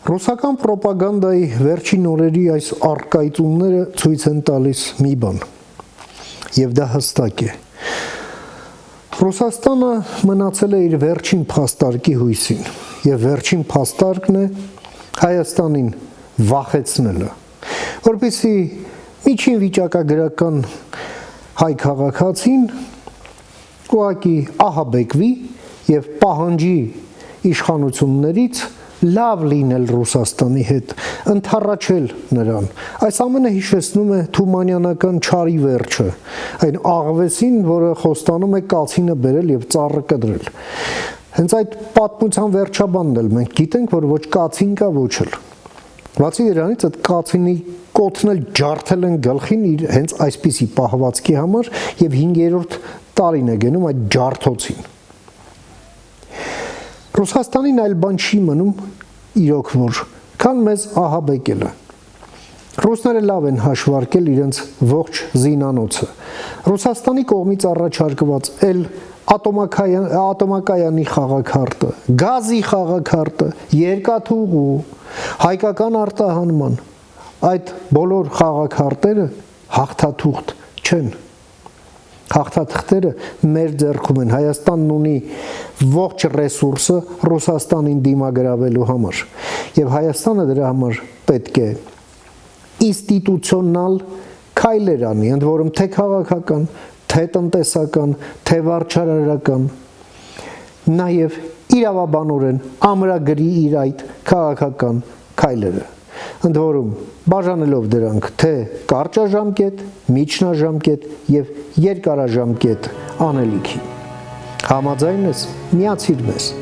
Ռուսական պրոպագանդայի վերջին օրերի այս արկայծումները ցույց են տալիս մի բան, եւ դա հստակ է։ Ռուսաստանը մնացել է իր վերջին փաստարկի հույսին, եւ վերջին փաստարկն է Հայաստանին վախեցնելը, որպեսզի միջին վիճակագրական հայ քաղաքացին ուղղակի ահաբեկվի եւ պահանջի իշխանություններից լավ լինել Ռուսաստանի հետ, ընդառաջել նրան։ Այս ամենը հիշեցնում է թումանյանական չարի վերջը, այն աղվեսին, որը խոստանում է կացինը բերել եւ ծառը կտրել։ Հենց այդ պատմության վերջաբանն էլ մենք գիտենք, որ ոչ կացին կա, ոչ էլ։ Բացի դրանից այդ կացինի կոթն էլ ջարդել են գլխին իր հենց այսպիսի պահվածքի համար եւ 5-րդ տարին է գնում այդ ջարդոցին։ Ռուսաստանին այլ բան չի մնում իրոք որ, քան մեզ ահաբեկելը։ Ռուսները լավ են հաշվարկել իրենց ողջ զինանոցը։ Ռուսաստանի կողմից առաջարկված էլ ատոմակայանի խաղաքարտը, գազի խաղաքարտը, երկաթուղու, հայկական արտահանման, այդ բոլոր խաղաքարտերը հաղթաթուղթ չեն։ Հաղթաթղթերը մեր ձեռքում են, Հայաստանն ունի ողջ ռեսուրսը Ռուսաստանին դիմագրավելու համար եւ Հայաստանը դրա համար պետք է ինստիտուցիոնալ քայլեր անի, ընդ որում թե քաղաքական, թե տնտեսական, թե վարչարարական, նաեւ իրավաբանորեն ամրագրի իր այդ քաղաքական քայլերը, ընդ որում բաժանելով դրանք թե կարճաժամկետ, միջնաժամկետ եւ երկարաժամկետ անելիքի։ Համաձայն ես, միացիր մեզ։